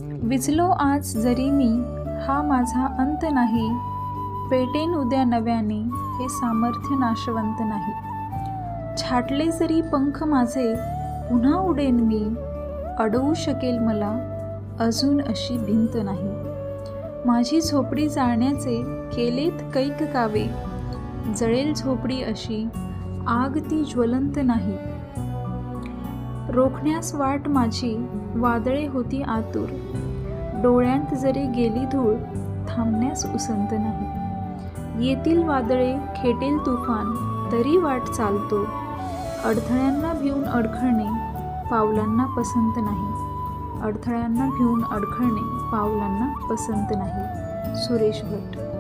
विझलो आज जरी मी, हा माझा अंत नाही. पेटेन उद्या नव्याने, हे सामर्थ्य नाशवंत नाही. छाटले जरी पंख माझे, पुन्हा उडेन मी. अडवू शकेल मला, अजून अशी भिंत नाही. माझी झोपडी जाळण्याचे केलेत कैक कावे. जळेल झोपडी अशी, आग ती ज्वलंत नाही. रोखण्यास वाट माझी, वादळे होती आतुर. डोळ्यांत जरी गेली धूळ, थांबण्यास उसंत नाही. येतील वादळे, खेटेल तुफान, तरी वाट चालतो. अडथळ्यांना भिवून अडखळणे, पावलांना पसंत नाही. अडथळ्यांना भिवून अडखळणे, पावलांना पसंत नाही. सुरेश भट.